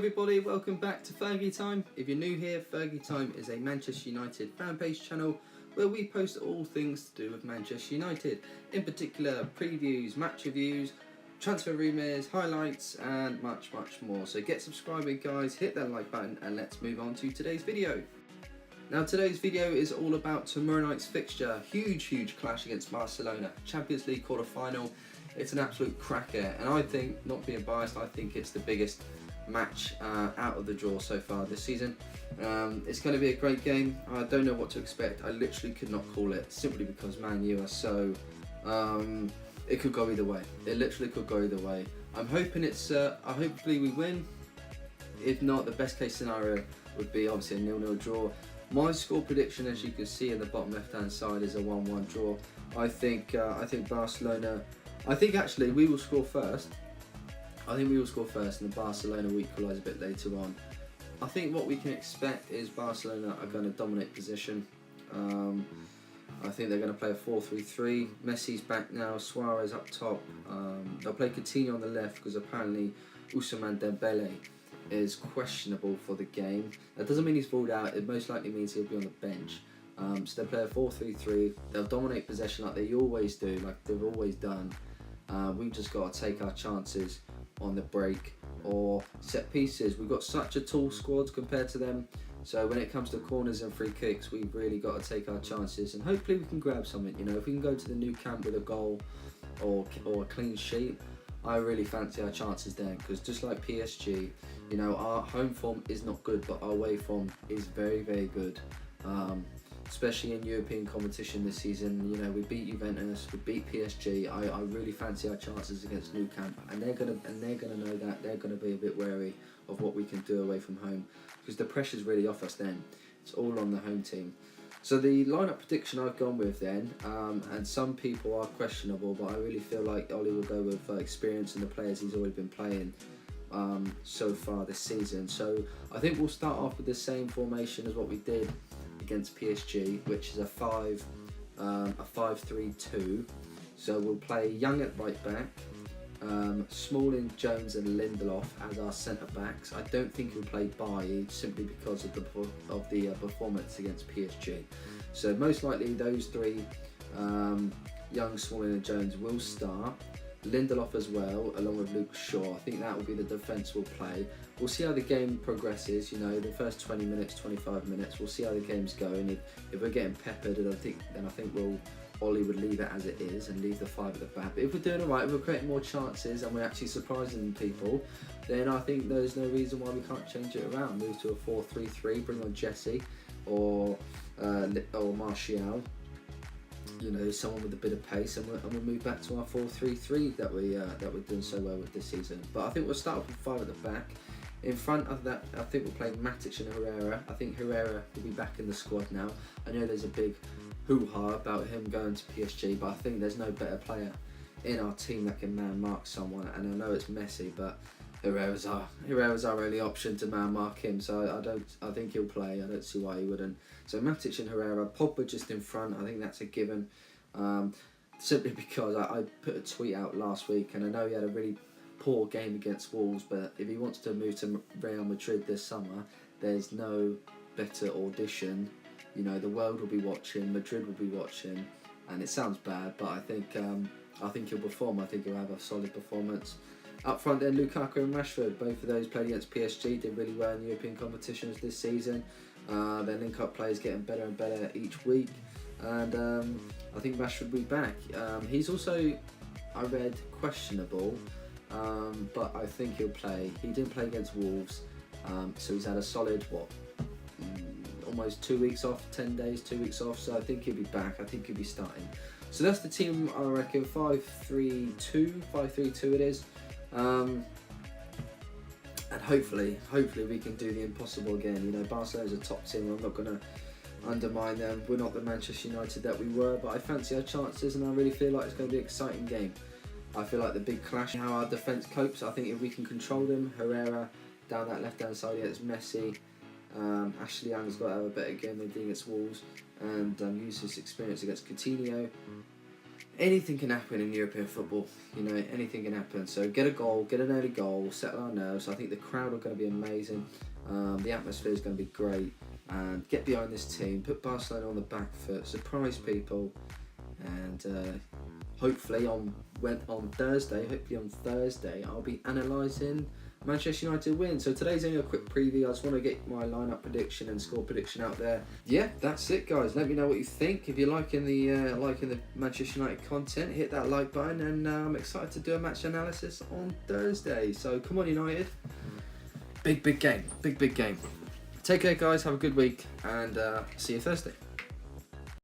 everybody, welcome back to Fergie Time. If you're new here, Fergie Time is a Manchester United fan page channel where we post all things to do with Manchester United. In particular, previews, match reviews, transfer rumours, highlights and much more. So get subscribing guys, hit that like button and let's move on to today's video. Now today's video is all about tomorrow night's fixture. Huge clash against Barcelona. Champions League quarter-final. It's an absolute cracker and I think, not being biased, I think it's the biggest match out of the draw so far this season. It's going to be a great game. I don't know what to expect. I literally could not call it simply because Man U are so... it could go either way. It literally could go either way. I'm hoping it's... hopefully we win. If not, the best case scenario would be obviously a 0-0 draw. My score prediction, as you can see in the bottom left hand side, is a 1-1 draw. I think Barcelona... I think actually we will score first. I think we will score first and the Barcelona will equalise a bit later on. I think what we can expect is Barcelona are going to dominate position. I think they're going to play a 4-3-3. Messi's back now, Suarez up top. They'll play Coutinho on the left because apparently Ousmane Dembele is questionable for the game. That doesn't mean he's ruled out, it most likely means he'll be on the bench. So they'll play a 4-3-3. They'll dominate possession like they always do, like they've always done. We've just got to take our chances on the break or set pieces. We've got such a tall squad compared to them, so when it comes to corners and free kicks, we've really got to take our chances and hopefully we can grab something. You know, if we can go to the new camp with a goal or a clean sheet, I really fancy our chances there, because just like PSG, you know, our home form is not good but our away form is very good. Especially in European competition this season, you know, we beat Juventus, we beat PSG. I really fancy our chances against Nou Camp, and they're gonna know that. They're gonna be a bit wary of what we can do away from home, because the pressure's really off us then. It's all on the home team. So the lineup prediction I've gone with then, and some people are questionable, but I really feel like Ollie will go with experience and the players he's already been playing so far this season. So I think we'll start off with the same formation as what we did against PSG, which is a 5-3-2. So we'll play Young at right back, Smalling, Jones and Lindelof as our centre backs. I don't think we'll play Bailly simply because of the performance against PSG. So most likely those three, Young, Smalling and Jones, will start. Lindelof as well, along with Luke Shaw. I think that will be the defence we'll play. We'll see how the game progresses, you know, the first 20 minutes, 25 minutes, we'll see how the game's going. If we're getting peppered, then I think Ollie would leave it as it is and leave the 5 at the back. But if we're doing alright, if we're creating more chances and we're actually surprising people, then I think there's no reason why we can't change it around. Move to a 4-3-3, bring on Jesse or Martial. You know, someone with a bit of pace, and we'll move back to our 4-3-3 that we're doing so well with this season. But I think we'll start off with 5 at the back. In front of that, I think we'll play Matic and Herrera. I think Herrera will be back in the squad now. I know there's a big hoo-ha about him going to PSG, but I think there's no better player in our team that can man-mark someone. And I know it's Messi, but Herrera's our only option to man-mark him. So I think he'll play. I don't see why he wouldn't. So Matic and Herrera, Pogba just in front. I think that's a given. Simply because I put a tweet out last week, and I know he had a really poor game against Wolves, but if he wants to move to Real Madrid this summer, there's no better audition. You know, the world will be watching, Madrid will be watching, and it sounds bad, but I think he'll perform. I think he'll have a solid performance. Up front then, Lukaku and Rashford, both of those played against PSG, did really well in European competitions this season. Their link-up play is getting better and better each week, and I think Rashford will be back. He's also, I read, questionable, but I think he'll play. He didn't play against Wolves, so he's had a solid, almost 2 weeks off, 10 days, 2 weeks off, so I think he'll be back. I think he'll be starting. So that's the team, I reckon, 5-3-2 it is. And hopefully we can do the impossible again. You know, Barcelona's a top team. I'm not going to undermine them. We're not the Manchester United that we were, but I fancy our chances, and I really feel like it's going to be an exciting game. I feel like the big clash, how our defence copes. I think if we can control them, Herrera down that left-hand side against Messi. Ashley Young's got to have a better game than he did against Wolves, and use his experience against Coutinho. anything can happen in European football. You know, anything can happen. So get a goal, get an early goal, settle our nerves. I think the crowd are going to be amazing. The atmosphere is going to be great. And get behind this team, put Barcelona on the back foot, surprise people, and hopefully on Thursday, I'll be analysing Manchester United win. So today's only a quick preview. I just want to get my lineup prediction and score prediction out there. Yeah, that's it, guys. Let me know what you think. If you're liking the Manchester United content, hit that like button, and I'm excited to do a match analysis on Thursday. So come on, United! Big game. Take care, guys. Have a good week, and see you Thursday.